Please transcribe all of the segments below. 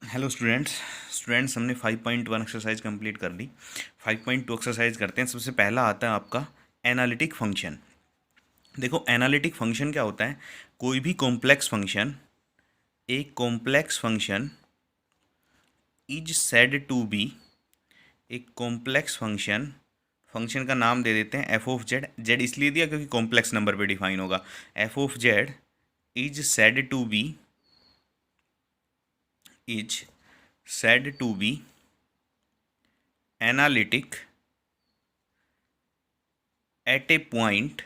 Hello students हमने 5.1 exercise complete कर ली। 5.2 exercise करते हैं। सबसे पहला आता है आपका एनालिटिक फंक्शन। देखो एनालिटिक फंक्शन क्या होता है। कोई भी कॉम्प्लेक्स फंक्शन, एक complex function is said to be, एक कॉम्प्लेक्स फंक्शन, फंक्शन का नाम दे देते हैं एफ ऑफ जेड। जेड इसलिए दिया क्योंकि कॉम्प्लेक्स नंबर पे डिफाइन होगा। F of Z is said to be, is said to be analytic at a point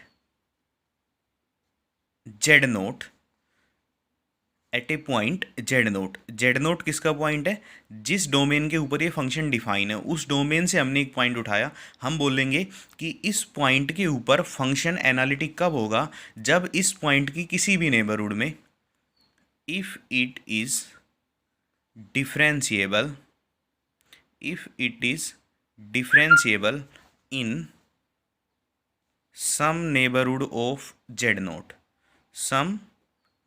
Z naught, at a point Z naught. Z naught किसका point है? जिस domain के ऊपर ये फंक्शन डिफाइन है उस डोमेन से हमने एक पॉइंट उठाया। हम बोलेंगे कि इस पॉइंट के ऊपर फंक्शन एनालिटिक कब होगा? जब इस पॉइंट की किसी भी नेबरहुड में if it is differentiable, if it is differentiable in some neighbourhood of Z naught, some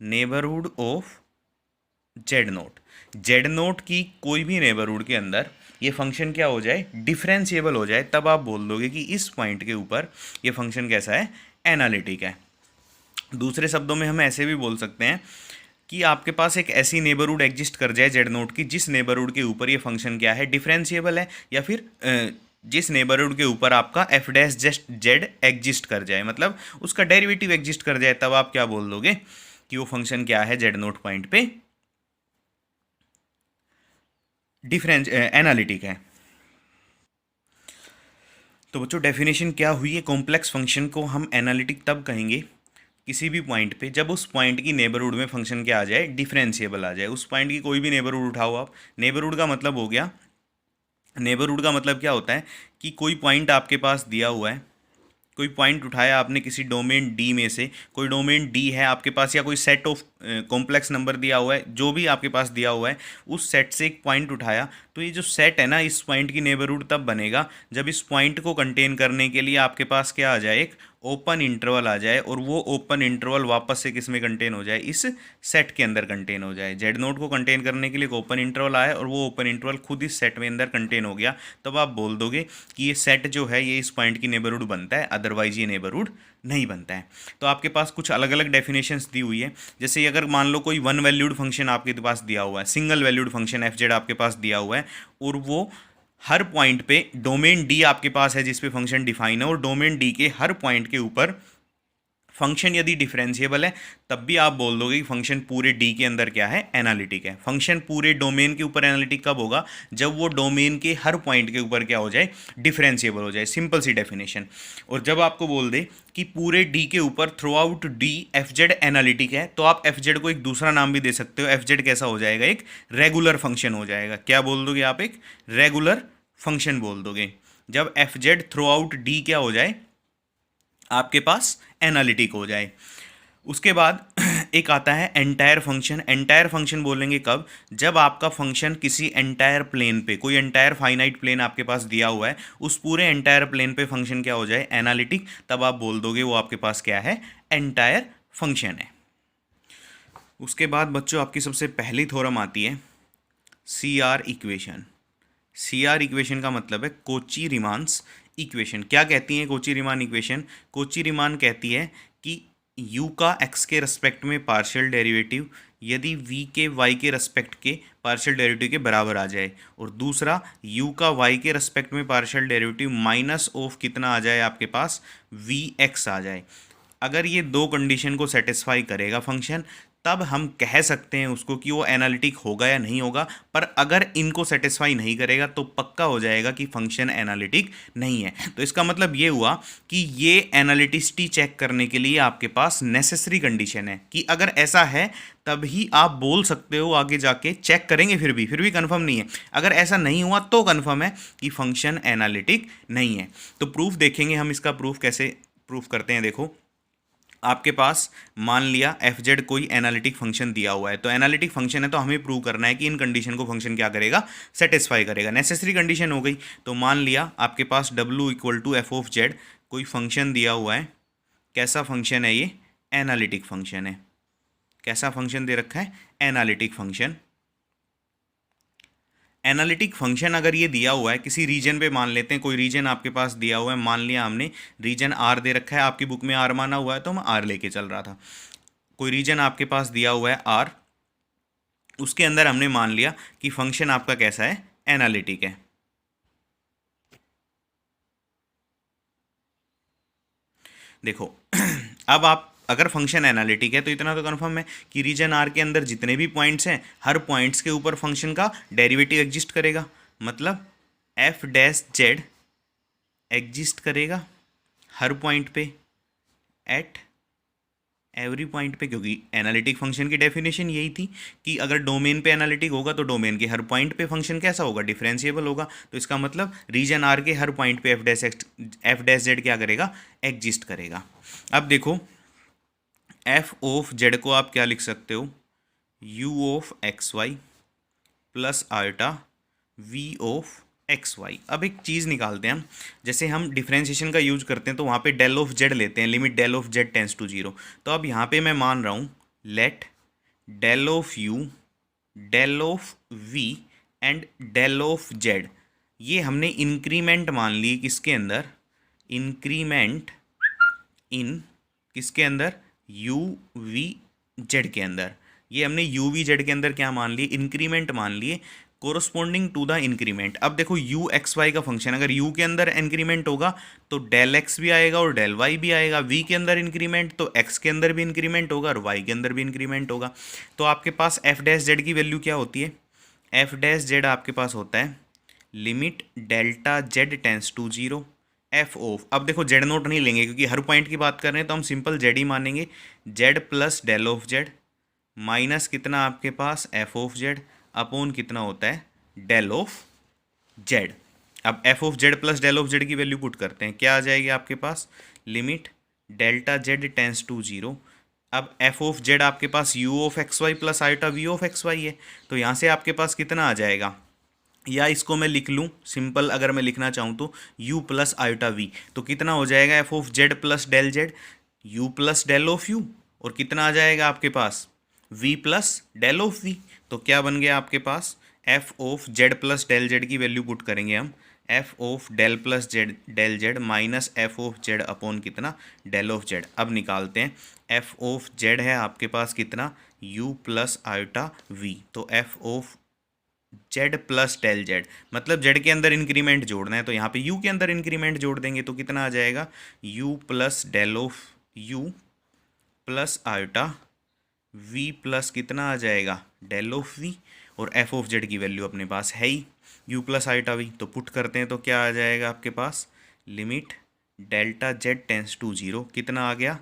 neighbourhood of Z naught. Z naught की कोई भी नेबरहुड के अंदर ये फंक्शन क्या हो जाए? डिफरेंशिएबल हो जाए, तब आप बोल दोगे कि इस पॉइंट के ऊपर ये फंक्शन कैसा है? एनालिटिक है। दूसरे शब्दों में हम ऐसे भी बोल सकते हैं कि आपके पास एक ऐसी नेबरहुड एग्जिस्ट कर जाए जेड नोट की, जिस नेबरहुड के ऊपर ये फंक्शन क्या है? डिफरेंशिएबल है, या फिर जिस नेबरहुड के ऊपर आपका F dash just Z exist कर जाए, मतलब उसका डेरिवेटिव एग्जिस्ट कर जाए, तब आप क्या बोल दोगे कि वो फंक्शन क्या है? जेड नोट पॉइंट पे डिफरेंस एनालिटिक है। तो बच्चों डेफिनेशन क्या हुई है? कॉम्प्लेक्स फंक्शन को हम एनालिटिक तब कहेंगे किसी भी पॉइंट पे जब उस पॉइंट की नेबरहुड में फंक्शन क्या आ जाए? डिफरेंशिएबल आ जाए। उस पॉइंट की कोई भी नेबरहुड उठाओ आप। नेबरहुड का मतलब हो गया, नेबरहुड का मतलब क्या होता है कि कोई पॉइंट आपके पास दिया हुआ है, कोई पॉइंट उठाया आपने किसी डोमेन डी में से, कोई डोमेन डी है आपके पास, या कोई सेट ऑफ कॉम्प्लेक्स नंबर दिया हुआ है, जो भी आपके पास दिया हुआ है उस सेट से एक पॉइंट उठाया। तो ये जो सेट है ना, इस पॉइंट की नेबरहुड तब बनेगा जब इस पॉइंट को कंटेन करने के लिए आपके पास क्या आ जाए? एक ओपन इंटरवल आ जाए, और वो ओपन इंटरवल वापस से किस में कंटेन हो जाए? इस सेट के अंदर कंटेन हो जाए। जेड नोट को कंटेन करने के लिए एक ओपन इंटरवल आया और वो ओपन इंटरवल खुद इस सेट में अंदर कंटेन हो गया, तब आप बोल दोगे कि ये सेट जो है ये इस पॉइंट की नेबरहुड बनता है, अदरवाइज ये नेबरहुड नहीं बनता है। तो आपके पास कुछ अलग अलग डेफिनेशंस दी हुई है। जैसे अगर मान लो कोई वन वैल्यूड फंक्शन आपके पास दिया हुआ है, single valued function F Z आपके पास दिया हुआ है, और वो हर पॉइंट पे डोमेन डी आपके पास है जिस पे फंक्शन डिफाइन है, और डोमेन डी के हर पॉइंट के ऊपर फंक्शन यदि डिफरेंशिएबल है, तब भी आप बोल दोगे कि फंक्शन पूरे डी के अंदर क्या है? एनालिटिक है। फंक्शन पूरे डोमेन के ऊपर एनालिटिक कब होगा? जब वो डोमेन के हर पॉइंट के ऊपर क्या हो जाए? डिफरेंशिएबल हो जाए। सिंपल सी डेफिनेशन। और जब आपको बोल दे कि पूरे डी के ऊपर through out D F Z analytic है, तो आप एफ जेड को एक दूसरा नाम भी दे सकते हो। एफ जेड कैसा हो जाएगा? एक रेगुलर फंक्शन हो जाएगा। क्या बोल दोगे आप? एक रेगुलर फंक्शन बोल दोगे जब F Z through out D क्या हो जाए? आपके पास एनालिटिक हो जाए। उसके बाद एक आता है एंटायर फंक्शन। एंटायर फंक्शन बोलेंगे कब? जब आपका फंक्शन किसी एंटायर प्लेन पे, कोई एंटायर फाइनाइट प्लेन आपके पास दिया हुआ है, उस पूरे एंटायर प्लेन पे फंक्शन क्या हो जाए? एनालिटिक, तब आप बोल दोगे वो आपके पास क्या है? एंटायर फंक्शन है। उसके बाद बच्चों आपकी सबसे पहली थ्योरम आती है C R equation. C R equation का मतलब है कोची रिमान्स इक्वेशन। क्या कहती है Cauchy Riemann equation? Cauchy Riemann कहती है कि u का x के रेस्पेक्ट में पार्शियल डेरिवेटिव यदि v के y के रेस्पेक्ट के पार्शियल डेरिवेटिव के बराबर आ जाए, और दूसरा u का y के रेस्पेक्ट में पार्शियल डेरिवेटिव माइनस ऑफ कितना आ जाए? आपके पास vx आ जाए। अगर ये दो कंडीशन को सेटिस्फाई करेगा फंक्शन, तब हम कह सकते हैं उसको कि वो एनालिटिक होगा या नहीं होगा। पर अगर इनको सेटिस्फाई नहीं करेगा तो पक्का हो जाएगा कि फंक्शन एनालिटिक नहीं है। तो इसका मतलब ये हुआ कि ये एनालिटिसिटी चेक करने के लिए आपके पास नेसेसरी कंडीशन है कि अगर ऐसा है तभी आप बोल सकते हो। आगे जाके चेक करेंगे फिर भी कंफर्म नहीं है। अगर ऐसा नहीं हुआ तो कंफर्म है कि फंक्शन एनालिटिक नहीं है। तो प्रूफ देखेंगे हम। इसका प्रूफ कैसे प्रूफ करते हैं? देखो आपके पास मान लिया एफ जेड कोई एनालिटिक फंक्शन दिया हुआ है, तो एनालिटिक फंक्शन है तो हमें प्रूव करना है कि इन कंडीशन को फंक्शन क्या करेगा? सेटिस्फाई करेगा। नेसेसरी कंडीशन हो गई। तो मान लिया आपके पास w equal to F of Z कोई फंक्शन दिया हुआ है। कैसा फंक्शन है ये? एनालिटिक फंक्शन है। कैसा फंक्शन दे रखा है? Analytic function. एनालिटिक फंक्शन अगर ये दिया हुआ है किसी रीजन पे, मान लेते हैं कोई रीजन आपके पास दिया हुआ है, मान लिया हमने रीजन आर दे रखा है, आपकी बुक में आर माना हुआ है तो मैं आर लेके चल रहा था। कोई रीजन आपके पास दिया हुआ है आर, उसके अंदर हमने मान लिया कि फंक्शन आपका कैसा है, एनालिटिक है। देखो अब आप अगर फंक्शन एनालिटिक है तो इतना तो कन्फर्म है कि रीजन आर के अंदर जितने भी पॉइंट्स हैं हर पॉइंट्स के ऊपर फंक्शन का डेरिवेटिव एग्जिस्ट करेगा। मतलब एफ डैश जेड एग्जिस्ट करेगा हर पॉइंट पे, एट एवरी पॉइंट पे, क्योंकि एनालिटिक फंक्शन की डेफिनेशन यही थी कि अगर डोमेन पे एनालिटिक होगा तो डोमेन के हर पॉइंट पे फंक्शन कैसा होगा, डिफरेंशिएबल होगा। तो इसका मतलब रीजन आर के हर पॉइंट पे एफ डैश जेड क्या करेगा, एग्जिस्ट करेगा। अब देखो एफ ऑफ जेड को आप क्या लिख सकते हो, you of x Y plus iota V of x Y. अब एक चीज़ निकालते हैं हम, जैसे हम डिफ्रेंशिएशन का यूज करते हैं तो वहाँ पे डेल ऑफ जेड लेते हैं, limit del of Z tends to zero. तो अब यहाँ पे मैं मान रहा हूँ let del of U, del of V and del of Z, ये हमने इंक्रीमेंट मान ली किसके अंदर, इंक्रीमेंट इन किसके अंदर, यू वी जेड के अंदर। ये हमने यू वी जेड के अंदर क्या मान लिए, इंक्रीमेंट मान लिए कोरोस्पोंडिंग टू द इंक्रीमेंट। अब देखो यू एक्स वाई का फंक्शन, अगर यू के अंदर इंक्रीमेंट होगा तो डेल एक्स भी आएगा और डेल वाई भी आएगा, वी के अंदर इंक्रीमेंट तो एक्स के अंदर भी इंक्रीमेंट होगा और वाई के अंदर भी इंक्रीमेंट होगा। तो आपके पास एफ डैश जेड की वैल्यू क्या होती है, एफ डैश जेड आपके पास होता है limit delta Z tends to zero F of. अब देखो जेड नोट नहीं लेंगे क्योंकि हर पॉइंट की बात कर रहे हैं तो हम सिंपल जेड ही मानेंगे, z plus del of z minus कितना आपके पास एफ ऑफ जेड अपॉन कितना होता है डेल ऑफ जेड। अब f of Z plus del of z की वैल्यू पुट करते हैं, क्या आ जाएगी आपके पास, limit delta Z tends to zero. अब एफ ऑफ जेड आपके पास u of x Y plus iota v of x y है, तो यहाँ से आपके पास कितना आ जाएगा, या इसको मैं लिख लूँ सिंपल, अगर मैं लिखना चाहूँ तो u प्लस आयोटा वी, तो कितना हो जाएगा f of Z plus del z, u plus del of u, और कितना आ जाएगा आपके पास v plus del of v। तो क्या बन गया आपके पास, f of Z plus del z की वैल्यू पुट करेंगे हम, f of del plus z del z minus f of z upon कितना डेल ऑफ जेड। अब निकालते हैं, एफ ऑफ जेड है आपके पास कितना u प्लस आयोटा v, तो F of Z plus del Z, मतलब जेड के अंदर इंक्रीमेंट जोड़ना है तो यहाँ पे यू के अंदर इंक्रीमेंट जोड़ देंगे तो कितना आ जाएगा, u plus del of u plus iota v plus कितना आ जाएगा डेल ऑफ वी, और एफ ऑफ जेड की वैल्यू अपने पास है ही यू प्लस आयोटा वी, तो पुट करते हैं तो क्या आ जाएगा आपके पास, limit delta Z tends to zero, कितना आ गया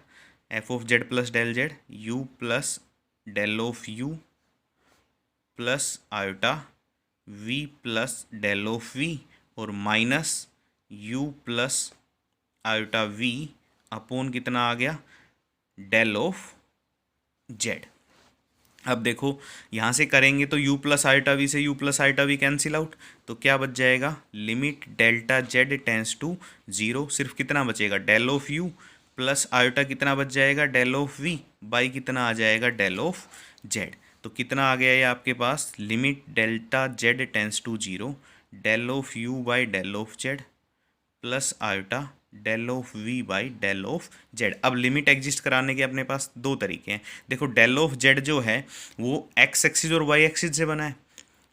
f of Z plus del z u plus del of u plus iota v plus del of v और minus u plus iota v upon कितना आ गया डेल ऑफ z। अब देखो यहाँ से करेंगे तो u प्लस आयोटा v से u plus iota v cancel out, तो क्या बच जाएगा, limit delta z tends to zero, सिर्फ कितना बचेगा del of u plus iota कितना बच जाएगा डेल ऑफ v बाई कितना आ जाएगा डेल ऑफ z। तो कितना आ गया ये आपके पास, limit delta Z tends to zero del of u by del of Z plus iota del of v by del of z. अब लिमिट एग्जिस्ट कराने के अपने पास दो तरीके हैं। देखो डेल ऑफ जेड जो है वो एक्स एक्सिस और वाई एक्सिस से बना है,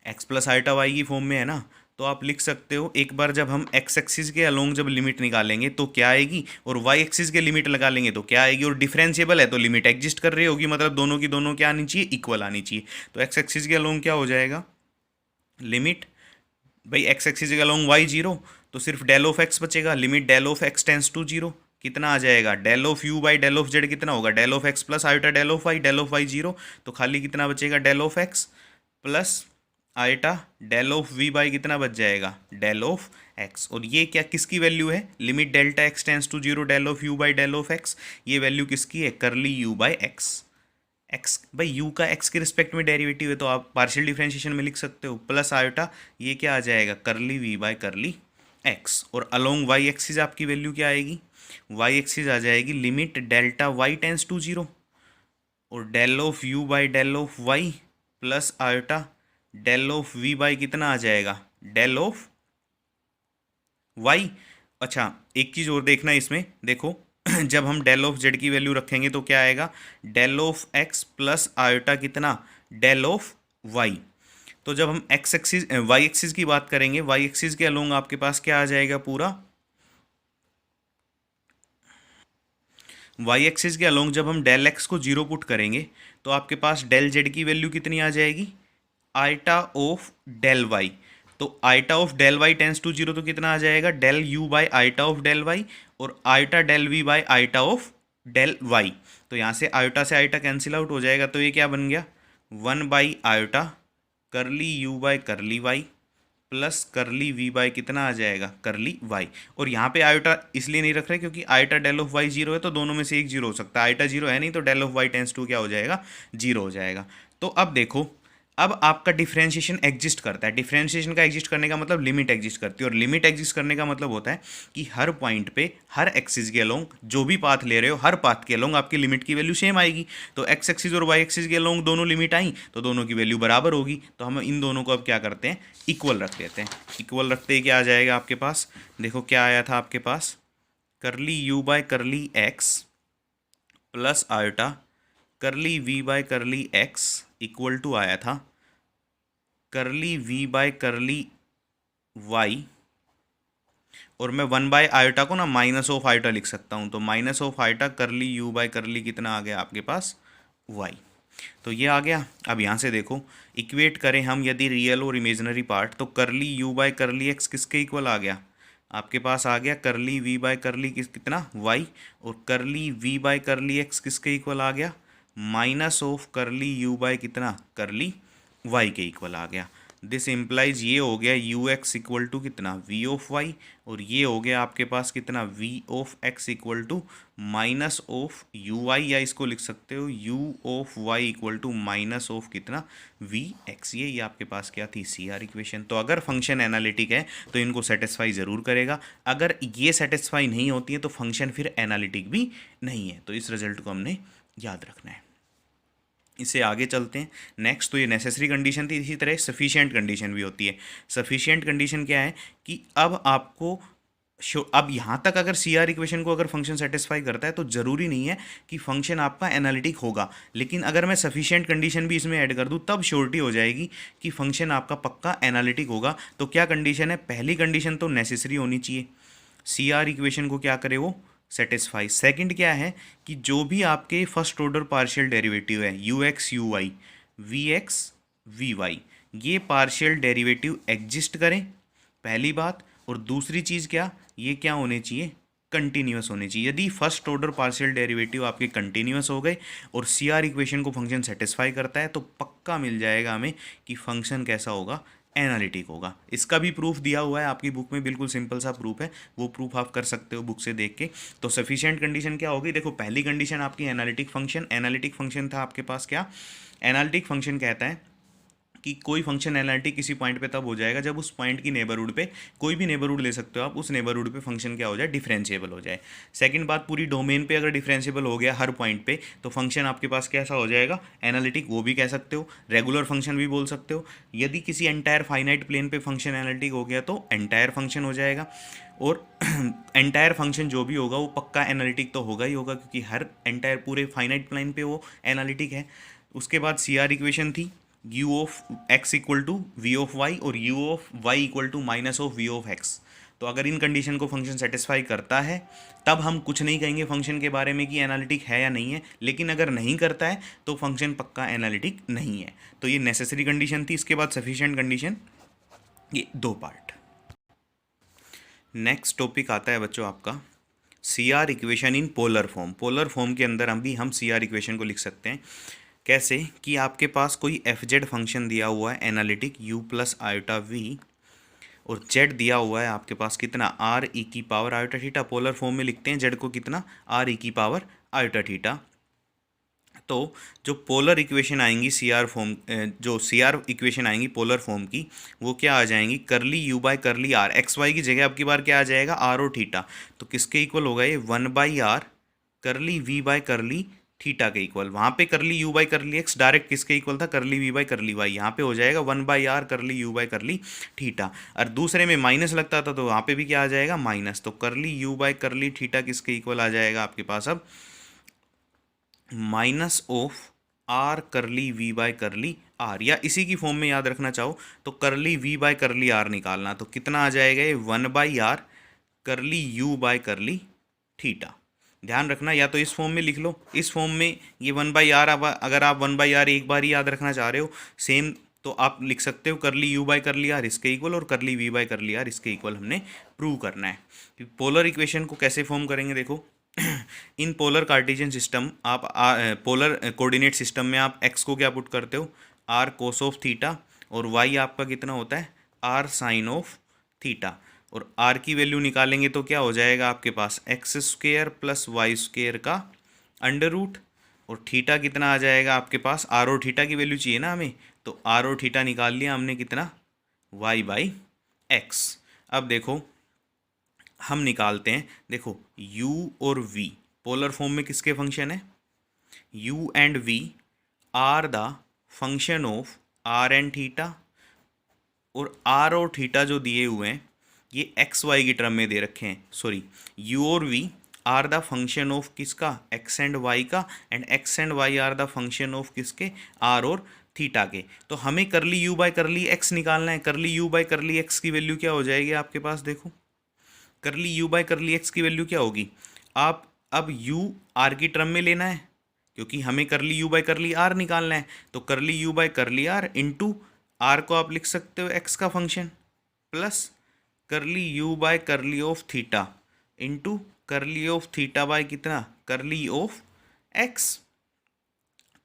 एक्स प्लस आयोटा वाई की फॉर्म में है ना, तो आप लिख सकते हो एक बार जब हम एक्स एक्सिस के अलोंग जब लिमिट निकालेंगे तो क्या आएगी, और वाई एक्सिस के लिमिट लगा लेंगे तो क्या आएगी, और डिफरेंशिएबल है तो लिमिट एग्जिस्ट कर रही होगी, मतलब दोनों की दोनों क्या आनी चाहिए, इक्वल आनी चाहिए। तो एक्स एक्सिस के अलोंग क्या हो जाएगा, लिमिट भाई एक्स एक्सिस के अलोंग वाई जीरो, तो सिर्फ डेल ऑफ एक्स बचेगा, limit del of x tends to zero, कितना आ जाएगा del of u by del of z कितना होगा del of x plus iota del of y zero, तो खाली कितना बचेगा del of x plus iota del of v by कितना बच जाएगा डेल ऑफ एक्स। और ये क्या किसकी वैल्यू है, limit delta x tends to zero del of u by del of x, ये वैल्यू किसकी है, curly u by x. X भाई यू का एक्स के रिस्पेक्ट में डेरिवेटिव है तो आप पार्शियल डिफरेंशिएशन में लिख सकते हो, प्लस आयोटा ये क्या आ जाएगा curly v by curly x, और अलोंग वाई एक्सिस आपकी वैल्यू क्या आएगी, वाई एक्सिस आ जाएगी limit delta y tends to zero और del of u by del of y plus iota del of v by कितना आ जाएगा, डेल ऑफ वाई। अच्छा, एक चीज़ और देखना है इसमें, देखो जब हम डेल ऑफ जेड की वैल्यू रखेंगे तो क्या आएगा, del of x plus iota कितना, डेल ऑफ वाई। तो जब हम एक्स एक्सिस वाई एक्सिस की बात करेंगे, वाई एक्सिस के अलोंग आपके पास क्या आ जाएगा पूरा, वाई एक्सिस के अलोंग जब हम डेल एक्स को जीरो पुट करेंगे तो आपके पास डेल जेड की वैल्यू कितनी आ जाएगी, आइटा ऑफ डेल वाई। तो iota of del y tends to zero तो कितना आ जाएगा, del u by iota of del y, और iota del v by iota of del y. तो यहाँ से आइटा कैंसिल आउट हो जाएगा, तो ये क्या बन गया, one by iota curly u by curly y plus curly v by कितना आ जाएगा, करली वाई। और यहाँ पे आयोटा इसलिए नहीं रख रहे क्योंकि iota del of y zero है, तो दोनों में से एक जीरो हो सकता है, आयोटा जीरो है नहीं, तो del of y tends to क्या हो जाएगा, जीरो हो जाएगा। तो अब देखो, अब आपका डिफ्रेंशिएशन एग्जिस्ट करता है, डिफ्रेंशिएशन का एग्जिस्ट करने का मतलब लिमिट एग्जिस्ट करती है, और लिमिट एग्जिस्ट करने का मतलब होता है कि हर पॉइंट पे हर एक्सिस के अलोंग जो भी पाथ ले रहे हो, हर पाथ के अलोंग आपकी लिमिट की वैल्यू सेम आएगी। तो एक्स एक्सिस और वाई एक्सिस के अलोंग दोनों लिमिट आई तो दोनों की वैल्यू बराबर होगी, तो हम इन दोनों को अब क्या करते हैं, इक्वल रख देते हैं। इक्वल रखते ही क्या आ जाएगा आपके पास, देखो क्या आया था आपके पास, curly u by curly x plus iota curly v by curly x equal to आया था करली वी बाय करली वाई, और मैं वन बाय आयोटा को ना माइनस ऑफ आयोटा लिख सकता हूँ, तो minus of iota curly u by करली कितना आ गया आपके पास, वाई। तो ये आ गया। अब यहाँ से देखो, इक्वेट करें हम यदि रियल और इमेजनरी पार्ट, तो करली यू बाय करली एक्स किसके इक्वल आ गया, आपके पास आ गया करली वी बाय करली कितना, वाई, और करली वी बाय करली एक्स किसके इक्वल आ गया, माइनस ऑफ करली यू बाय कितना, करली वाई के इक्वल आ गया। दिस इम्प्लाइज ये हो गया यू एक्स इक्वल टू कितना, वी ऑफ वाई, और ये हो गया आपके पास कितना, v of x equal to minus of u y, या इसको लिख सकते हो you of y equal to minus of कितना, वी एक्स। ये आपके पास क्या थी, सी आर इक्वेशन। तो अगर फंक्शन एनालिटिक है तो इनको सेटिस्फाई ज़रूर करेगा, अगर ये सेटिस्फाई नहीं होती है तो फंक्शन फिर एनालिटिक भी नहीं है। तो इस रिजल्ट को हमने याद रखना है। इससे आगे चलते हैं। नेक्स्ट, तो ये नेसेसरी कंडीशन थी, इसी तरह सफिशिएंट कंडीशन भी होती है। सफिशिएंट कंडीशन क्या है कि अब आपको अब यहाँ तक अगर सी आर इक्वेशन को अगर फंक्शन सेटिस्फाई करता है तो ज़रूरी नहीं है कि फंक्शन आपका एनालिटिक होगा, लेकिन अगर मैं सफिशिएंट कंडीशन भी इसमें ऐड कर दूँ तब श्योरिटी हो जाएगी कि फंक्शन आपका पक्का एनालिटिक होगा। तो क्या कंडीशन है, पहली कंडीशन तो नेसेसरी होनी चाहिए, सी आर इक्वेशन को क्या करे वो, सेटिस्फाई। सेकंड क्या है कि जो भी आपके फर्स्ट ऑर्डर पार्शियल डेरिवेटिव है, u x u y, v x v y, ये पार्शियल डेरिवेटिव एग्जिस्ट करें, पहली बात। और दूसरी चीज़ क्या, ये क्या होने चाहिए, कंटिन्यूस होने चाहिए। यदि फर्स्ट ऑर्डर पार्शियल डेरिवेटिव आपके कंटिन्यूस हो गए और सी आर इक्वेशन को फंक्शन सेटिस्फाई करता है तो पक्का मिल जाएगा हमें कि फंक्शन कैसा होगा, एनालिटिक होगा। इसका भी प्रूफ दिया हुआ है आपकी बुक में, बिल्कुल सिंपल सा प्रूफ है, वो प्रूफ आप कर सकते हो बुक से देख के। तो सफिशिएंट कंडीशन क्या होगी, देखो पहली कंडीशन आपकी एनालिटिक फंक्शन, एनालिटिक फंक्शन था आपके पास क्या, एनालिटिक फंक्शन कहता है कि कोई फंक्शन एनालिटिक किसी पॉइंट पे तब हो जाएगा जब उस पॉइंट की नेबरहुड पे, कोई भी नेबरहुड ले सकते हो आप, उस नेबरहुड पे फंक्शन क्या हो जाए, डिफरेंशिएबल हो जाए। सेकंड बात, पूरी डोमेन पे अगर डिफरेंशिएबल हो गया हर पॉइंट पे तो फंक्शन आपके पास कैसा हो जाएगा, एनालिटिक, वो भी कह सकते हो, रेगुलर फंक्शन भी बोल सकते हो। यदि किसी एंटायर फाइनाइट प्लेन पे फंक्शन एनालिटिक हो गया तो एंटायर फंक्शन हो जाएगा, और एंटायर फंक्शन जो भी होगा वो पक्का एनालिटिक तो होगा ही होगा, क्योंकि हर एंटायर पूरे फाइनाइट प्लेन पे वो एनालिटिक है। उसके बाद सी आर इक्वेशन थी u of x equal to v of y और u of y equal to minus of v of x। तो अगर इन कंडीशन को फंक्शन सेटिस्फाई करता है तब हम कुछ नहीं कहेंगे फंक्शन के बारे में कि एनालिटिक है या नहीं है, लेकिन अगर नहीं करता है तो फंक्शन पक्का एनालिटिक नहीं है। तो ये नेसेसरी कंडीशन थी। इसके बाद सफिशिएंट कंडीशन, ये दो पार्ट। नेक्स्ट टॉपिक आता है बच्चों आपका C R equation in polar form. Polar form के अंदर हम सी आर इक्वेशन को लिख सकते हैं कैसे, कि आपके पास कोई एफ जेड फंक्शन दिया हुआ है analytic u plus iota v, और z दिया हुआ है आपके पास कितना, आर ई की power iota theta. Polar form में लिखते हैं z को कितना, आर ई की पावर आयोटा थीटा। तो जो पोलर इक्वेशन आएंगी सी आर फॉर्म, जो सी आर इक्वेशन आएंगी पोलर फॉर्म की, वो क्या आ जाएंगी, curly u by curly r, x y की जगह आपकी बार क्या आ जाएगा, आर और थीटा। तो किसके इक्वल होगा ये, वन बाई आर करली वी बाय करली थीटा के इक्वल। वहाँ पे करली u by curly x direct किसके इक्वल था, करली वी बाई करली वाई। यहाँ पे हो जाएगा 1/r करली यू बाई करली थीटा। और दूसरे में माइनस लगता था तो वहाँ पे भी क्या आ जाएगा, माइनस। तो करली यू बाई करली थीटा किसके इक्वल आ जाएगा आपके पास अब, माइनस ऑफ आर करली वी बाय करली आर। या इसी की फॉर्म में याद रखना चाहो तो करली वी बाय करली आर निकालना, तो कितना आ जाएगा ये 1/r curly u by curly theta. ध्यान रखना, या तो इस फॉर्म में लिख लो, इस फॉर्म में ये 1/r। अब अगर आप 1/r एक बार ही याद रखना चाह रहे हो सेम, तो आप लिख सकते हो curly u by curly are इसके इक्वल और करली वी बाय करली आर इसके इक्वल हमने प्रूव करना है। पोलर इक्वेशन को कैसे फॉर्म करेंगे देखो, इन पोलर कार्टेशियन सिस्टम आप पोलर कोऑर्डिनेट सिस्टम में आप x को क्या पुट करते हो, r कोस ऑफ थीटा, और y आपका कितना होता है, r साइन ऑफ थीटा। और r की वैल्यू निकालेंगे तो क्या हो जाएगा आपके पास, x square plus y square का अंडर रूट, और थीटा कितना आ जाएगा आपके पास, r और थीटा की वैल्यू चाहिए ना हमें, तो r और थीटा निकाल लिया हमने कितना, y बाई एक्स। अब देखो हम निकालते हैं, देखो u और v पोलर फॉर्म में किसके फंक्शन है, u and v are the function of r and theta, और r और थीटा जो दिए हुए हैं ये एक्स वाई की टर्म में दे रखे हैं, सॉरी u और v are the function of किसका, x एंड y का, and x and y are the function of किसके, r और थीटा के। तो हमें करली यू बाय करली एक्स निकालना है। Curly u by curly x की वैल्यू क्या हो जाएगी आपके पास, देखो करली यू बाय करली एक्स की वैल्यू क्या होगी, आप अब u r की टर्म में लेना है क्योंकि हमें करली यू बाय करली r निकालना है। तो करली यू बाय करली r इंटू r को आप लिख सकते हो x का function, plus curly u by curly of theta into करली ऑफ थीटा बाय कितना, करली ऑफ x।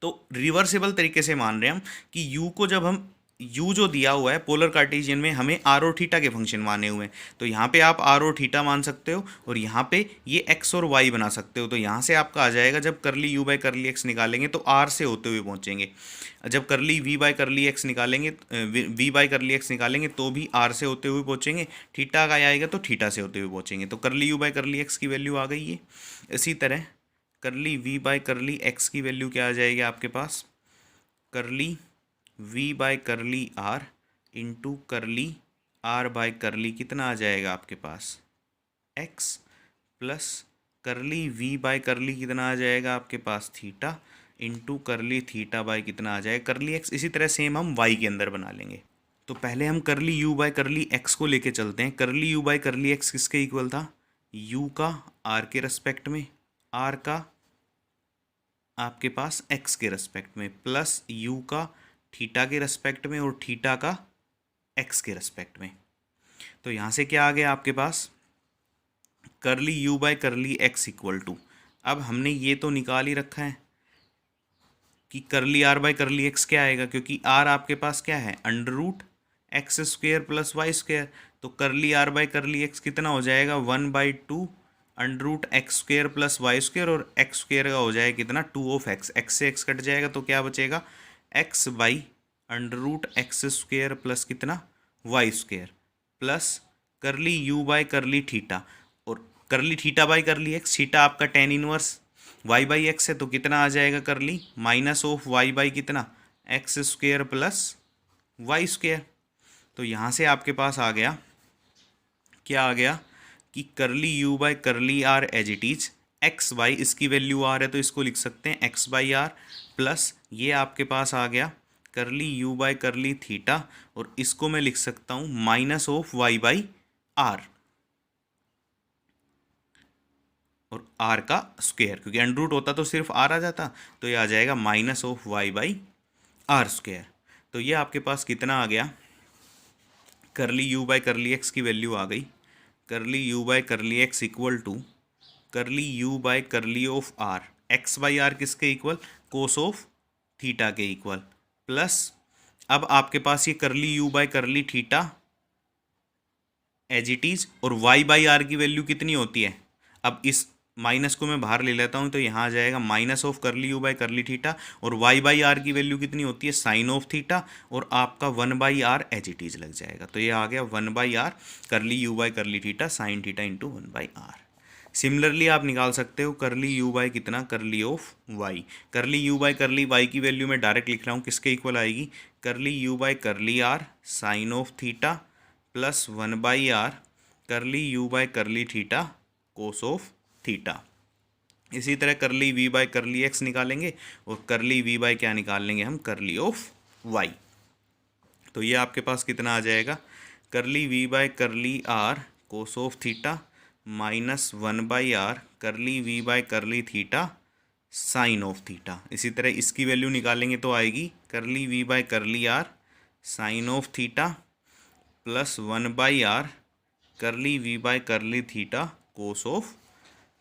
तो रिवर्सेबल तरीके से मान रहे हैं हम कि u को जब हम u जो दिया हुआ है पोलर कार्टेशियन में हमें r और थीटा के फंक्शन माने हुए हैं, तो यहाँ पे आप r और थीटा मान सकते हो और यहाँ पे ये x और y बना सकते हो। तो यहाँ से आपका आ जाएगा, जब करली u बाय करली x निकालेंगे तो r से होते हुए पहुँचेंगे, जब करली v बाय करली x निकालेंगे v बाय करली x निकालेंगे तो भी r से होते हुए पहुँचेंगे, थीटा का आएगा तो थीटा से होते हुए पहुँचेंगे। तो करली u बाय करली x की वैल्यू आ गई है। इसी तरह करली v बाय करली x की वैल्यू क्या आ जाएगी आपके पास, करली v बाय करली r इंटू करली r बाय करली कितना आ जाएगा आपके पास, x, प्लस करली v बाय करली कितना आ जाएगा आपके पास, थीटा, इंटू करली थीटा बाय कितना आ जाएगा, करली x। इसी तरह सेम हम y के अंदर बना लेंगे। तो पहले हम करली u बाय करली x को लेके चलते हैं। करली u बाय करली x किसके इक्वल था, u का r के रेस्पेक्ट में, r का आपके पास x के रेस्पेक्ट में, प्लस u का थीटा के रेस्पेक्ट में और थीटा का x के रेस्पेक्ट में। तो यहाँ से क्या आ गया आपके पास, curly u by curly x equal to, अब हमने ये तो निकाल ही रखा है कि करली r बाय करली x क्या आएगा, क्योंकि r आपके पास क्या है, under root x square plus y square. तो curly r bye curly x कितना हो जाएगा, 1/2 under root x square plus y square, और एक्स स्क्वेयर का हो जाएगा कितना, 2 ऑफ एक्स, एक्स से एक्स कट जाएगा तो क्या बचेगा, x by under root x square plus कितना, y square, plus curly u by curly theta, और curly theta by curly x, theta आपका tan inverse y by x है तो कितना आ जाएगा, curly minus of y by कितना, x square plus y square. तो यहाँ से आपके पास आ गया, क्या आ गया कि curly u by curly r as it is x by, इसकी वैल्यू आर है तो इसको लिख सकते हैं एक्स बाई आर, प्लस ये आपके पास आ गया curly u by curly theta, और इसको मैं लिख सकता हूँ minus of y by r, और आर का स्क्वेयर, क्योंकि अंडर रूट होता तो सिर्फ आर आ जाता, तो ये आ जाएगा minus of y by r square. तो ये आपके पास कितना आ गया, curly u by curly x की वैल्यू आ गई, curly u by curly x equal to curly u by curly of r, x by r किसके इक्वल, कोस ऑफ थीटा के इक्वल, प्लस अब आपके पास ये curly u by curly theta as it is, और वाई बाई आर की वैल्यू कितनी होती है, अब इस माइनस को मैं बाहर ले लेता हूँ तो यहाँ आ जाएगा माइनस ऑफ करली यू बाय करली थीटा, और वाई बाई आर की वैल्यू कितनी होती है, साइन ऑफ थीटा, और आपका 1/r एज इट इज लग जाएगा। तो ये आ गया 1/r curly u by curly theta sine theta into 1/r। Similarly आप निकाल सकते हो करली यू बाय कितना, curly of y. Curly u by curly y की वैल्यू मैं डायरेक्ट लिख रहा हूँ, किसके इक्वल आएगी, curly u by curly r sine of theta plus 1/r curly u by curly theta cos of theta. इसी तरह करली वी बाय करली एक्स निकालेंगे और करली वी बाय क्या निकाल लेंगे हम, करली ऑफ वाई। तो ये आपके पास कितना आ जाएगा, curly v by curly r cos of theta minus 1/r curly v by curly theta sine of theta. इसी तरह इसकी वैल्यू निकालेंगे तो आएगी curly v by curly r sine of theta plus 1/r curly v by curly theta cos of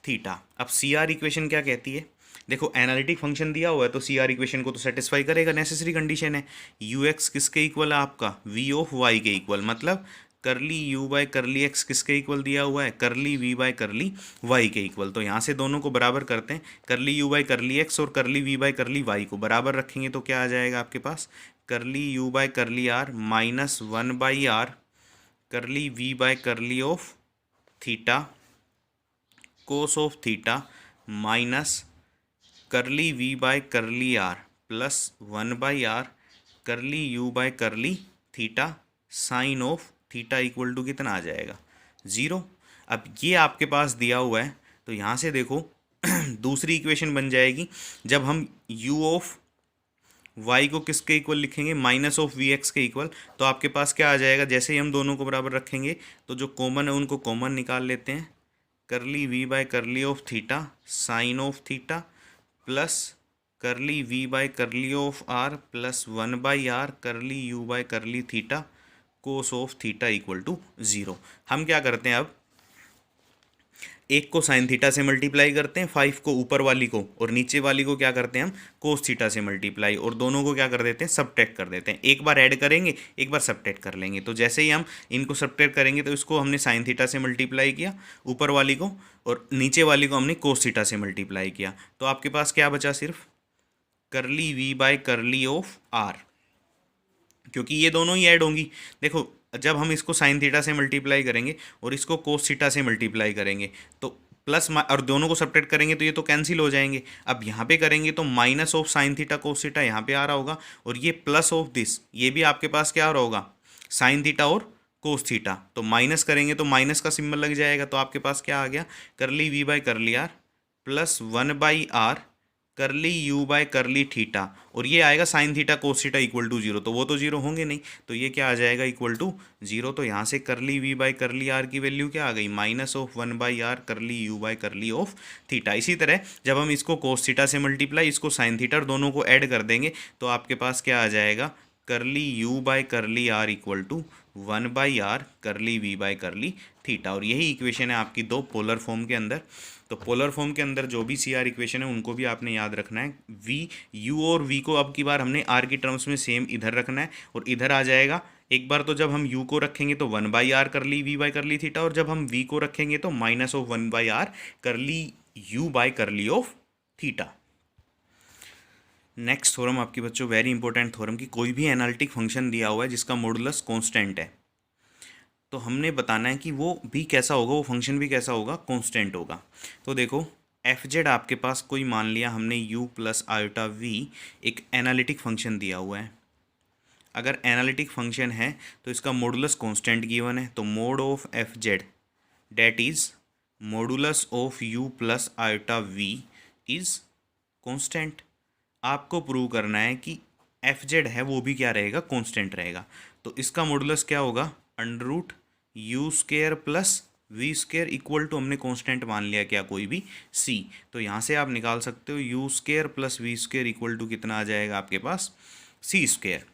theta. अब C R equation क्या कहती है, देखो एनालिटिक फंक्शन दिया हुआ है तो सी आर इक्वेशन को तो सेटिस्फाई करेगा, नेसेसरी कंडीशन है। यू एक्स किसके इक्वल है आपका, वी ऑफ वाई के इक्वल, मतलब करली यू बाय करली एक्स किसके इक्वल दिया हुआ है, करली वी बाय करली वाई के इक्वल। तो यहाँ से दोनों को बराबर करते हैं, करली यू बाय करली एक्स और करली वी बाय करली वाई को बराबर रखेंगे तो क्या आ जाएगा आपके पास, curly u by curly r minus 1/r curly v by curly of theta cos of theta minus curly v by curly r plus 1/r curly u by curly theta sine of theta equal to कितना आ जाएगा, 0। अब ये आपके पास दिया हुआ है तो यहाँ से देखो दूसरी इक्वेशन बन जाएगी, जब हम u ऑफ y को किसके इक्वल लिखेंगे, माइनस ऑफ वी एक्स के इक्वल। तो आपके पास क्या आ जाएगा, जैसे ही हम दोनों को बराबर रखेंगे तो जो कॉमन है उनको कॉमन निकाल लेते हैं, curly v by curly of theta sine of theta plus curly v by curly of r plus 1/r curly u by curly theta cos of theta equal to 0। हम क्या करते हैं, अब एक को साइन थीटा से मल्टीप्लाई करते हैं 5 को ऊपर वाली को, और नीचे वाली को क्या करते हैं हम कोस थीटा से मल्टीप्लाई, और दोनों को क्या कर देते हैं सबट्रैक्ट कर देते हैं। एक बार ऐड करेंगे एक बार सबट्रैक्ट कर लेंगे। तो जैसे ही हम इनको सबट्रैक्ट करेंगे तो इसको हमने साइन थीटा से मल्टीप्लाई किया ऊपर वाली को, और नीचे वाली को हमने कोस थीटा से मल्टीप्लाई किया। तो आपके पास क्या बचा, सिर्फ curly v by curly of r, क्योंकि ये दोनों ही ऐड होंगी। देखो जब हम इसको साइन थीटा से मल्टीप्लाई करेंगे और इसको कोस थीटा से मल्टीप्लाई करेंगे तो प्लस और दोनों को सब्ट्रैक्ट करेंगे तो ये तो कैंसिल हो जाएंगे। अब यहाँ पे करेंगे तो minus of sine theta cos theta यहाँ पे आ रहा होगा, और ये प्लस ऑफ दिस ये भी आपके पास क्या आ रहा होगा, साइन थीटा और कोस थीटा। तो माइनस करेंगे तो माइनस का सिंबल लग जाएगा। तो आपके पास क्या आ गया, curly v by curly r plus 1/r curly u by curly theta, और ये आएगा sine theta cos theta equal to 0, तो वो तो 0 होंगे नहीं, तो ये क्या आ जाएगा इक्वल टू 0। तो यहाँ से करली वी बाय करली आर की वैल्यू क्या आ गई, minus of 1/r curly u by curly of theta. इसी तरह जब हम इसको कोस थीटा से मल्टीप्लाई इसको साइन थीटा और दोनों को ऐड कर देंगे तो आपके पास क्या आ जाएगा, curly u by curly r equal to 1/r curly v by curly theta. और यही इक्वेशन है आपकी दो पोलर फॉर्म के अंदर। तो पोलर फॉर्म के अंदर जो भी सी आर इक्वेशन है उनको भी आपने याद रखना है। वी यू और वी को अब की बार हमने आर की टर्म्स में सेम इधर रखना है और इधर आ जाएगा। एक बार तो जब हम u को रखेंगे तो 1/r curly v by curly theta, और जब हम v को रखेंगे तो माइनस ऑफ 1/r करली u by curly of theta. Next theorem आपके बच्चों वेरी इंपॉर्टेंट थ्योरम की, कोई भी एनालिटिक फंक्शन दिया हुआ है जिसका मॉडुलस कांस्टेंट है तो हमने बताना है कि वो भी कैसा होगा, वो फंक्शन भी कैसा होगा, कांस्टेंट होगा। तो देखो एफ जेड आपके पास कोई मान लिया हमने u प्लस आयोटा v एक एनालिटिक फंक्शन दिया हुआ है। अगर एनालिटिक फंक्शन है तो इसका मॉडुलस कांस्टेंट गिवन है, तो mod of f z that is modulus of u plus iota v is constant. आपको प्रूव करना है कि एफ जेड है वो भी क्या रहेगा, कांस्टेंट रहेगा। तो इसका मॉडुलस क्या होगा, under root u square plus v square equal to हमने कांस्टेंट मान लिया क्या, कोई भी c। तो यहाँ से आप निकाल सकते हो u square plus v square equal to कितना आ जाएगा आपके पास, c स्क्वायर।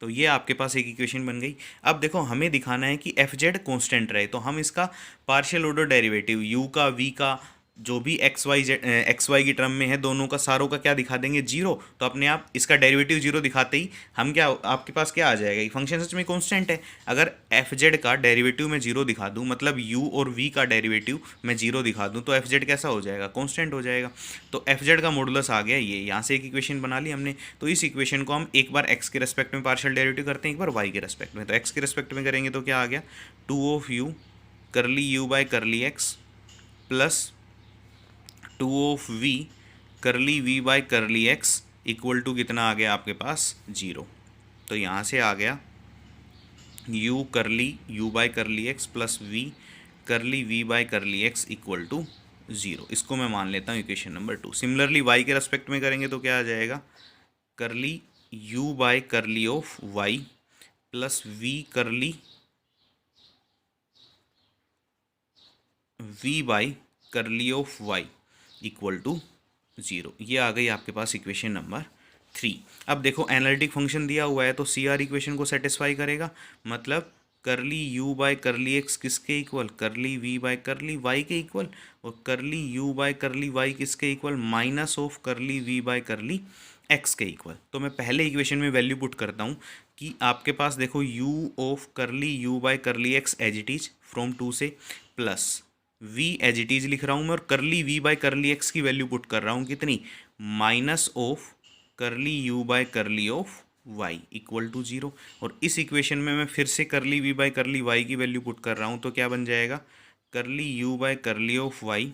तो ये आपके पास एक इक्वेशन बन गई। अब देखो हमें दिखाना है कि एफ जेड कॉन्स्टेंट रहे, तो हम इसका पार्शियल ऑर्डर डेरिवेटिव u का v का जो भी एक्स वाई की टर्म में है दोनों का सारों का क्या दिखा देंगे, 0। तो अपने आप इसका डेरिवेटिव 0 दिखाते ही हम क्या आपके पास क्या आ जाएगा, ये फंक्शन सच में कांस्टेंट है। अगर एफ जेड का डेरिवेटिव मैं 0 दिखा दूं, मतलब u और v का डेरिवेटिव मैं 0 दिखा दूं, तो एफ जेड कैसा हो जाएगा, कांस्टेंट हो जाएगा। तो एफ जेड का मॉडुलस आ गया ये, यहाँ से एक इक्वेशन बना ली हमने। तो इस इक्वेशन को हम एक बार x के रेस्पेक्ट में पार्शियल डेरिवेटिव करते हैं, एक बार y के रेस्पेक्ट में। तो x के रेस्पेक्ट में करेंगे तो क्या आ गया, 2 of u curly u by curly x plus 2 of v curly v by curly x equal to कितना आ गया आपके पास 0। तो यहाँ से आ गया u curly u by curly x plus v curly v by curly x equal to 0। इसको मैं मान लेता हूँ इक्वेशन नंबर 2। सिमिलरली y के रेस्पेक्ट में करेंगे तो क्या आ जाएगा, curly u by curly of y plus v curly v by curly of y equal to 0। ये आ गई आपके पास इक्वेशन नंबर 3। अब देखो एनालिटिक फंक्शन दिया हुआ है तो सी आर इक्वेशन को सेटिस्फाई करेगा, मतलब करली u बाय करली x किसके इक्वल, करली v बाय करली y के इक्वल, और curly u by curly y किसके equal, minus of curly v by curly x के इक्वल। तो मैं पहले इक्वेशन में वैल्यू पुट करता हूँ कि आपके पास देखो u of curly u by curly x as it is from 2 से, plus v as it is लिख रहा हूँ मैं, और curly v by curly x की वैल्यू पुट कर रहा हूँ कितनी, minus of curly u by curly of y equal to 0। और इस इक्वेशन में मैं फिर से curly v by curly y की वैल्यू पुट कर रहा हूँ, तो क्या बन जाएगा, curly u by curly of y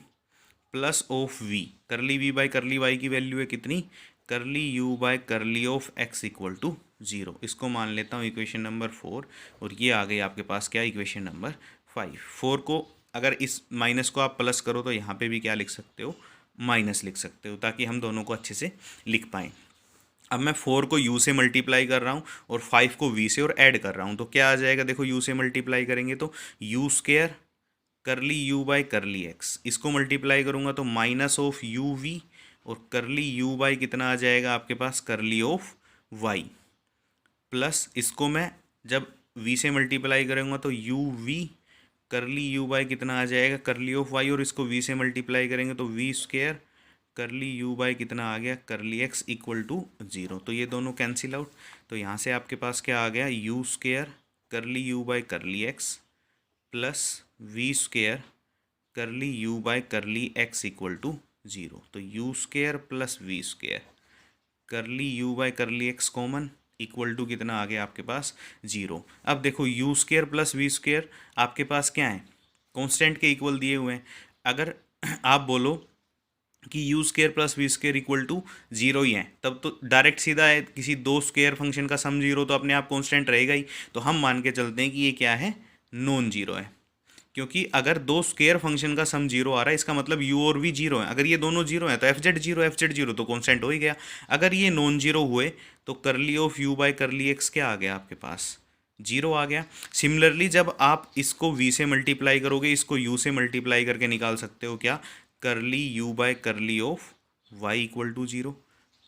plus of v, curly v by curly y की वैल्यू है कितनी, curly u by curly of x equal to 0। इसको मान लेता हूँ इक्वेशन नंबर 4, और ये आ गई आपके पास क्या, इक्वेशन नंबर 5। 4 को अगर इस माइनस को आप प्लस करो तो यहाँ पे भी क्या लिख सकते हो, माइनस लिख सकते हो, ताकि हम दोनों को अच्छे से लिख पाएँ। अब मैं 4 को u से मल्टीप्लाई कर रहा हूँ और 5 को v से और ऐड कर रहा हूँ, तो क्या आ जाएगा, देखो u से मल्टीप्लाई करेंगे तो u square curly u by curly x, इसको मल्टीप्लाई करूँगा तो माइनस ऑफ u v, और करली u बाय कितना आ जाएगा आपके पास, करली ऑफ y, प्लस इसको मैं जब v से मल्टीप्लाई करूँगा तो u v करली u बाय कितना आ जाएगा, करली ऑफ y, और इसको v से मल्टीप्लाई करेंगे तो v square curly u bye कितना आ गया, करली x इक्वल टू 0। तो ये दोनों कैंसिल आउट, तो यहाँ से आपके पास क्या आ गया, u square curly u by curly x plus v square curly u by curly x equal to 0। तो u square plus v square curly u by curly x common equal to कितना आ गया आपके पास 0। अब देखो u square plus v square आपके पास क्या है, कांस्टेंट के इक्वल दिए हुए हैं। अगर आप बोलो कि u square plus v square equal to 0 ही है, तब तो डायरेक्ट सीधा है, किसी दो स्क्वायर फंक्शन का सम 0 तो अपने आप कांस्टेंट रहेगा ही। तो हम मान के चलते हैं कि ये क्या है, नॉन जीरो है, क्योंकि अगर दो स्क्वायर फंक्शन का सम 0 आ रहा है इसका मतलब u और v 0 है। अगर ये दोनों 0 है तो एफ जेड जीरो तो कांस्टेंट हो ही गया। अगर ये नॉन जीरो हुए तो करली of u by curly x क्या आ गया आपके पास, 0 आ गया। सिमिलरली जब आप इसको v से मल्टीप्लाई करोगे, इसको u से मल्टीप्लाई करके निकाल सकते हो क्या, curly u by curly of y equal to 0,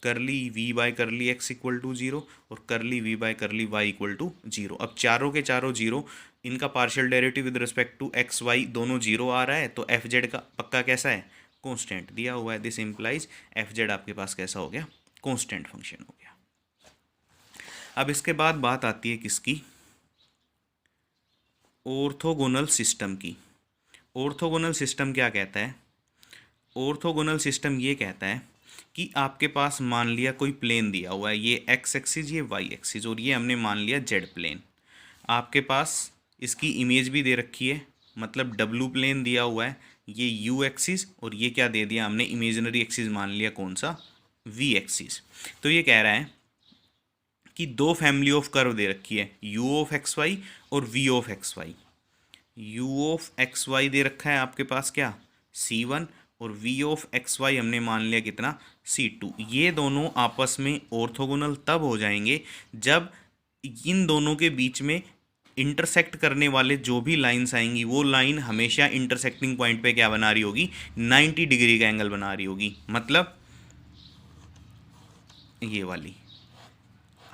curly v by curly x equal to 0, और curly v by curly y equal to 0। अब चारों के चारों 0, इनका partial derivative with respect to x y दोनों 0 आ रहा है, तो एफ जेड का पक्का कैसा है, कांस्टेंट दिया हुआ है। दिस इम्प्लाइज एफ जेड आपके पास कैसा हो गया, कांस्टेंट फंक्शन हो गया। अब इसके बाद बात आती है किसकी, ऑर्थोगोनल सिस्टम की। ऑर्थोगोनल सिस्टम क्या कहता है, ऑर्थोगोनल सिस्टम ये कहता है कि आपके पास मान लिया कोई प्लेन दिया हुआ है, ये एक्स एक्सिस ये वाई एक्सिस, और ये हमने मान लिया जेड प्लेन। आपके पास इसकी इमेज भी दे रखी है, मतलब डब्लू प्लेन दिया हुआ है, ये यू एक्सिस, और ये क्या दे दिया हमने, इमेजिनरी एक्सिस मान लिया कौन सा, वी एक्सिस। तो ये कह रहा है कि दो फैमिली ऑफ कर्व दे रखी है, यू ऑफ एक्स वाई और v of x y. U of x y दे रखा है आपके पास क्या, C1, और v ऑफ एक्स वाई हमने मान लिया कितना, C2। ये दोनों आपस में ऑर्थोगोनल तब हो जाएंगे जब इन दोनों के बीच में इंटरसेक्ट करने वाले जो भी लाइंस आएंगी वो लाइन हमेशा इंटरसेक्टिंग पॉइंट पे क्या बना रही होगी, 90 डिग्री का एंगल बना रही होगी। मतलब ये वाली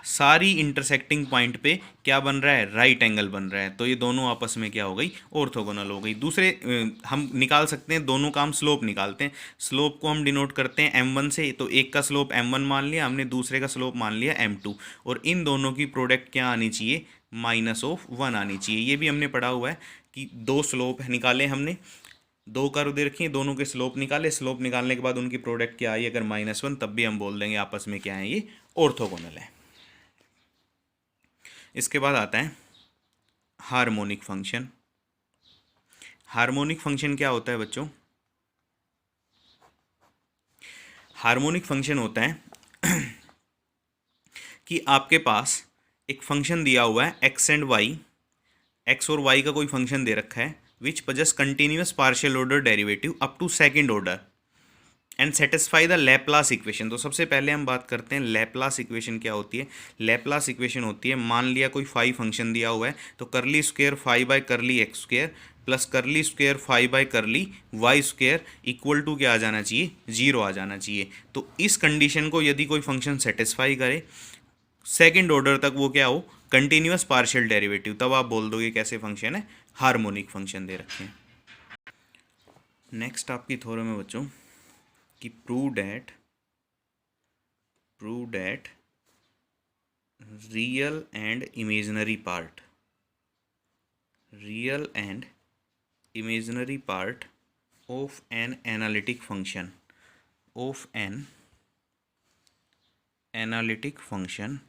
सारी इंटरसेक्टिंग पॉइंट पे क्या बन रहा है, राइट एंगल बन रहा है। तो ये दोनों आपस में क्या हो गई, ऑर्थोगोनल हो गई। दूसरे हम निकाल सकते हैं, दोनों का हम स्लोप निकालते हैं। स्लोप को हम डिनोट करते हैं m1 से, तो एक का स्लोप m1 मान लिया हमने, दूसरे का स्लोप मान लिया m2, और इन दोनों की प्रोडक्ट क्या आनी चाहिए, -1 आनी चाहिए। ये भी हमने पढ़ा हुआ है कि दो स्लोप निकाले हमने, दो कर्व दे रखी है, दोनों के स्लोप निकाले, स्लोप निकालने के बाद उनकी प्रोडक्ट क्या आई अगर -1, तब भी हम बोल देंगे आपस में क्या है, ये ऑर्थोगोनल है। इसके बाद आता है हार्मोनिक फंक्शन। हार्मोनिक फंक्शन क्या होता है बच्चों, हार्मोनिक फंक्शन होता है कि आपके पास एक फंक्शन दिया हुआ है एक्स एंड वाई, एक्स और वाई का कोई फंक्शन दे रखा है which possess continuous partial order derivative up to second order and satisfy the Laplace equation. तो सबसे पहले हम बात करते हैं लैप्लास इक्वेशन क्या होती है। लैप्लास इक्वेशन होती है, मान लिया कोई फाई फंक्शन दिया हुआ है तो curly square phi by curly x square plus curly square phi by curly y square equal to क्या आ जाना चाहिए, जीरो आ जाना चाहिए। तो इस कंडीशन को यदि कोई फंक्शन सेटिस्फाई करे सेकेंड ऑर्डर तक, वो क्या हो, कंटिन्यूअस पार्शियल डेरिवेटिव, तब आप बोल दोगे कैसे फंक्शन है, हार्मोनिक फंक्शन दे रखे हैं। नेक्स्ट आपकी थ्योरम है बच्चों कि prove that real and imaginary part of an analytic function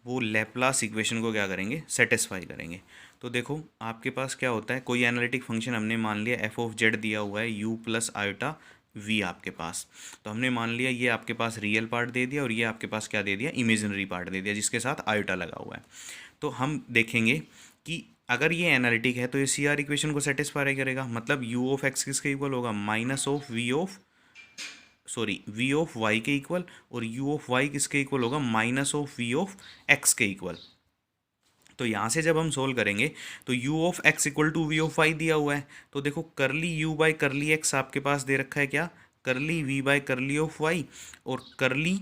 वो लैप्लास इक्वेशन को क्या करेंगे, सेटिस्फाई करेंगे। तो देखो आपके पास क्या होता है, कोई एनालिटिक फंक्शन हमने मान लिया एफ ऑफ जेड दिया हुआ है यू प्लस आयोटा वी आपके पास, तो हमने मान लिया ये आपके पास रियल पार्ट दे दिया और ये आपके पास क्या दे दिया, इमेजिनरी पार्ट दे दिया जिसके साथ आयोटा लगा हुआ है। तो हम देखेंगे कि अगर ये एनालिटिक है तो ये सी आर इक्वेशन को सेटिस्फाई करेगा, मतलब यू ऑफ एक्स किसके इक्वल होगा, minus of v of y के इक्वल, और यू ऑफ वाई किसके इक्वल होगा, minus of v of x के इक्वल। तो यहाँ से जब हम सोल्व करेंगे तो u of x equal to v of y दिया हुआ है, तो देखो करली u बाई करली x आपके पास दे रखा है क्या, curly v by curly of y, और curly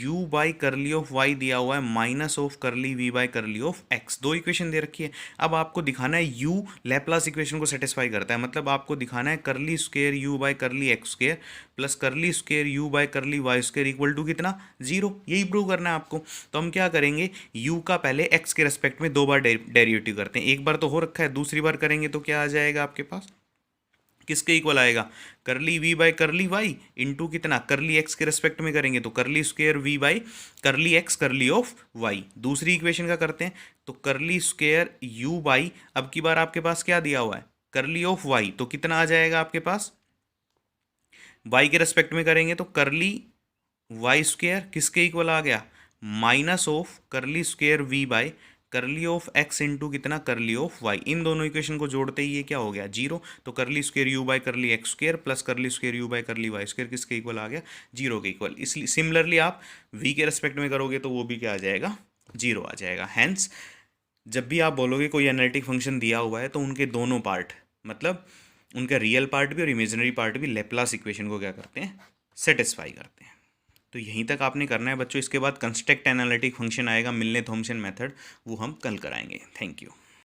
u by curly of y दिया हुआ है minus of curly v by curly of x। दो इक्वेशन दे रखी है। अब आपको दिखाना है u लैप्लास इक्वेशन को सेटिस्फाई करता है, मतलब आपको दिखाना है curly square u by curly x square plus curly square u by curly y square equal to कितना, जीरो। यही प्रूव करना है आपको। तो हम क्या करेंगे, u का पहले x के रेस्पेक्ट में दो बार डेरिवेटिव करते हैं, एक बार तो हो रखा है, दूसरी बार करेंगे तो क्या आ जाएगा आपके पास, किसके इक्वल आएगा, curly v by curly y into कितना, करली एक्स के रेस्पेक्ट में करेंगे तो curly square v by curly x curly of y. दूसरी इक्वेशन का करते हैं तो करली स्क्वेयर यू बाई, अब की बार आपके पास क्या दिया हुआ है, करली ऑफ वाई, तो कितना आ जाएगा आपके पास, वाई के रेस्पेक्ट में करेंगे तो करली वाई स्क्वेयर किसके इक्वल आ गया, माइनस ऑफ करली square v by curly of x into कितना, करली ऑफ वाई। इन दोनों इक्वेशन को जोड़ते ही ये क्या हो गया, जीरो। तो curly square u by curly x square plus curly square u by curly y square किसके इक्वल आ गया, जीरो के इक्वल। इसलिए सिमिलरली आप वी के रेस्पेक्ट में करोगे तो वो भी क्या आ जाएगा, जीरो आ जाएगा। हैंस जब भी आप बोलोगे कोई एनालिटिक फंक्शन दिया हुआ है तो उनके दोनों पार्ट, मतलब उनका रियल पार्ट भी और इमेजिनरी पार्ट भी लैप्लास इक्वेशन को क्या करते हैं, सेटिस्फाई करते हैं। तो यहीं तक आपने करना है बच्चों। इसके बाद कंस्ट्रक्ट एनालिटिक फंक्शन आएगा, मिलने थॉमसन मेथड, वो हम कल कराएंगे। Thank you.